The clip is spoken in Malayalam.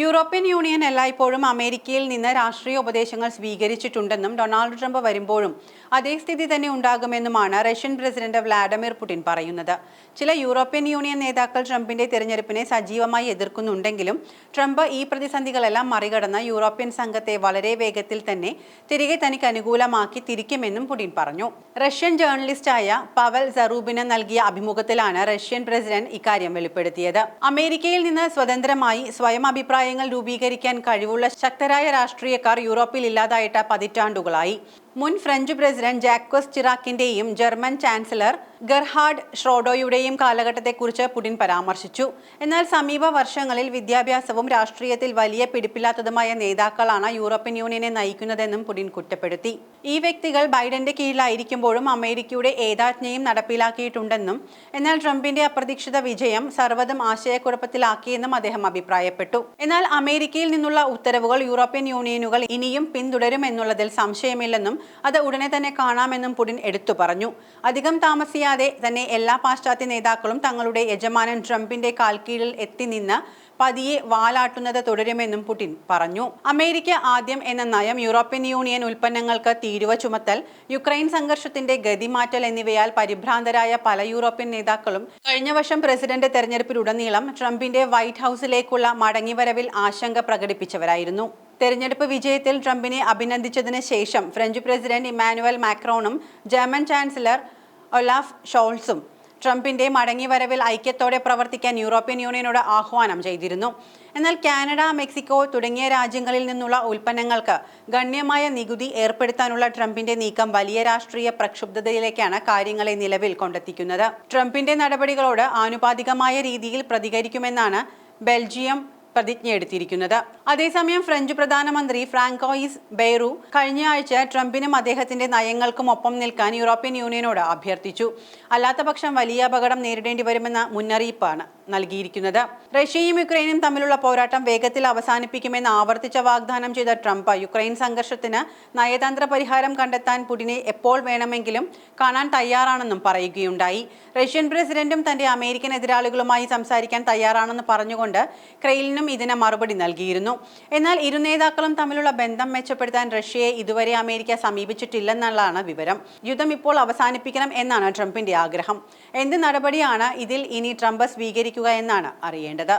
യൂറോപ്യൻ യൂണിയൻ എല്ലായ്പ്പോഴും അമേരിക്കയിൽ നിന്ന് രാഷ്ട്രീയ ഉപദേശങ്ങൾ സ്വീകരിച്ചിട്ടുണ്ടെന്നും ഡൊണാൾഡ് ട്രംപ് വരുമ്പോഴും അതേ സ്ഥിതി തന്നെ ഉണ്ടാകുമെന്നുമാണ് റഷ്യൻ പ്രസിഡന്റ് വ്ളാഡിമിർ പുടിൻ പറയുന്നത്. ചില യൂറോപ്യൻ യൂണിയൻ നേതാക്കൾ ട്രംപിന്റെ തിരഞ്ഞെടുപ്പിനെ സജീവമായി എതിർക്കുന്നുണ്ടെങ്കിലും ട്രംപ് ഈ പ്രതിസന്ധികളെല്ലാം മറികടന്ന് യൂറോപ്യൻ സംഘത്തെ വളരെ വേഗത്തിൽ തന്നെ തിരികെ തനിക്ക് അനുകൂലമാക്കി തിരിക്കുമെന്നും പുടിൻ പറഞ്ഞു. റഷ്യൻ ജേർണലിസ്റ്റായ പവൽ സറൂബിന് നൽകിയ അഭിമുഖത്തിലാണ് റഷ്യൻ പ്രസിഡന്റ് ഇക്കാര്യം വെളിപ്പെടുത്തിയത്. അമേരിക്കയിൽ നിന്ന് സ്വതന്ത്രമായി സ്വയം അഭിപ്രായങ്ങൾ രൂപീകരിക്കാൻ കഴിവുള്ള ശക്തരായ രാഷ്ട്രീയക്കാർ യൂറോപ്പിൽ ഇല്ലാതായിട്ട് പതിറ്റാണ്ടുകളായി. മുൻ ഫ്രഞ്ച് പ്രസിഡന്റ് ജാക്വസ് ചിറാക്കിന്റെയും ജർമ്മൻ ചാൻസലർ ഗെർഹാർഡ് ഷ്രോഡോയുടെയും കാലഘട്ടത്തെക്കുറിച്ച് പുടിൻ പരാമർശിച്ചു. എന്നാൽ സമീപ വർഷങ്ങളിൽ വിദ്യാഭ്യാസവും രാഷ്ട്രീയത്തിൽ വലിയ പിടിപ്പില്ലാത്തതുമായ നേതാക്കളാണ് യൂറോപ്യൻ യൂണിയനെ നയിക്കുന്നതെന്നും പുടിൻ കുറ്റപ്പെടുത്തി. ഈ വ്യക്തികൾ ബൈഡന്റെ കീഴിലായിരിക്കുമ്പോഴും അമേരിക്കയുടെ ഏതാജ്ഞയും നടപ്പിലാക്കിയിട്ടുണ്ടെന്നും എന്നാൽ ട്രംപിന്റെ അപ്രതീക്ഷിത വിജയം സർവ്വതും ആശയക്കുഴപ്പത്തിലാക്കിയെന്നും അദ്ദേഹം അഭിപ്രായപ്പെട്ടു. എന്നാൽ അമേരിക്കയിൽ നിന്നുള്ള ഉത്തരവുകൾ യൂറോപ്യൻ യൂണിയനുകൾ ഇനിയും പിന്തുടരുമെന്നുള്ളതിൽ സംശയമില്ലെന്നും അത് ഉടനെ തന്നെ കാണാമെന്നും പുടിൻ എടുത്തു പറഞ്ഞു. അധികം താമസിയാതെ തന്നെ എല്ലാ പാശ്ചാത്യ നേതാക്കളും തങ്ങളുടെ യജമാനൻ ട്രംപിന്റെ കാൽക്കീഴിൽ എത്തി നിന്ന് പതിയെ വാലാട്ടുന്നത് തുടരുമെന്നും പുടിൻ പറഞ്ഞു. അമേരിക്ക ആദ്യം എന്ന നയം, യൂറോപ്യൻ യൂണിയൻ ഉൽപ്പന്നങ്ങൾക്ക് തീരുവ ചുമത്തൽ, യുക്രൈൻ സംഘർഷത്തിന്റെ ഗതിമാറ്റൽ എന്നിവയാൽ പരിഭ്രാന്തരായ പല യൂറോപ്യൻ നേതാക്കളും കഴിഞ്ഞ വർഷം പ്രസിഡന്റ് തെരഞ്ഞെടുപ്പിലുടനീളം ട്രംപിന്റെ വൈറ്റ് ഹൌസിലേക്കുള്ള മടങ്ങിവരവിൽ ആശങ്ക പ്രകടിപ്പിച്ചവരായിരുന്നു. തെരഞ്ഞെടുപ്പ് വിജയത്തിൽ ട്രംപിനെ അഭിനന്ദിച്ചതിന് ശേഷം ഫ്രഞ്ച് പ്രസിഡന്റ് ഇമ്മാനുവൽ മാക്രോണും ജർമ്മൻ ചാൻസലർ ഒലാഫ് ഷോൾസും ട്രംപിന്റെ മടങ്ങിവരവിൽ ഐക്യത്തോടെ പ്രവർത്തിക്കാൻ യൂറോപ്യൻ യൂണിയനോട് ആഹ്വാനം ചെയ്തിരുന്നു. എന്നാൽ കാനഡ, മെക്സിക്കോ തുടങ്ങിയ രാജ്യങ്ങളിൽ നിന്നുള്ള ഉൽപ്പന്നങ്ങൾക്ക് ഗണ്യമായ നികുതി ഏർപ്പെടുത്താനുള്ള ട്രംപിന്റെ നീക്കം വലിയ രാഷ്ട്രീയ പ്രക്ഷുബ്ധതയിലേക്കാണ് കാര്യങ്ങളെ നിലവിൽ കൊണ്ടെത്തിക്കുന്നത്. ട്രംപിന്റെ നടപടികളോട് ആനുപാതികമായ രീതിയിൽ പ്രതികരിക്കുമെന്നാണ് ബെൽജിയം പ്രതിജ്ഞയെടുത്തിരിക്കുന്നത്. അതേസമയം ഫ്രഞ്ച് പ്രധാനമന്ത്രി ഫ്രാങ്കോയിസ് ബെയ്റു കഴിഞ്ഞയാഴ്ച ട്രംപിനും അദ്ദേഹത്തിന്റെ നയങ്ങൾക്കും ഒപ്പം നിൽക്കാൻ യൂറോപ്യൻ യൂണിയനോട് അഭ്യർത്ഥിച്ചു. അല്ലാത്തപക്ഷം വലിയ അപകടം നേരിടേണ്ടി വരുമെന്ന മുന്നറിയിപ്പാണ് നൽകിയിരിക്കുന്നത്. റഷ്യയും യുക്രൈനും തമ്മിലുള്ള പോരാട്ടം വേഗത്തിൽ അവസാനിപ്പിക്കുമെന്ന് ആവർത്തിച്ച വാഗ്ദാനം ചെയ്ത ട്രംപ് യുക്രൈൻ സംഘർഷത്തിന് നയതന്ത്ര പരിഹാരം കണ്ടെത്താൻ പുടിനെ എപ്പോൾ വേണമെങ്കിലും കാണാൻ തയ്യാറാണെന്നും പറയുകയുണ്ടായി. റഷ്യൻ പ്രസിഡന്റും തന്റെ അമേരിക്കൻ എതിരാളികളുമായി സംസാരിക്കാൻ തയ്യാറാണെന്ന് പറഞ്ഞുകൊണ്ട് ക്രെംലിനും ഇതിന് മറുപടി നൽകിയിരുന്നു. എന്നാൽ ഇരു നേതാക്കളും തമ്മിലുള്ള ബന്ധം മെച്ചപ്പെടുത്താൻ റഷ്യയെ ഇതുവരെ അമേരിക്ക സമീപിച്ചിട്ടില്ലെന്നുള്ളതാണ് വിവരം. യുദ്ധം ഇപ്പോൾ അവസാനിപ്പിക്കണം എന്നാണ് ട്രംപിന്റെ ആഗ്രഹം. എന്ത് നടപടിയാണ് ഇതിൽ ഇനി ട്രംപ് സ്വീകരിക്കുക എന്നാണ് അറിയേണ്ടത്.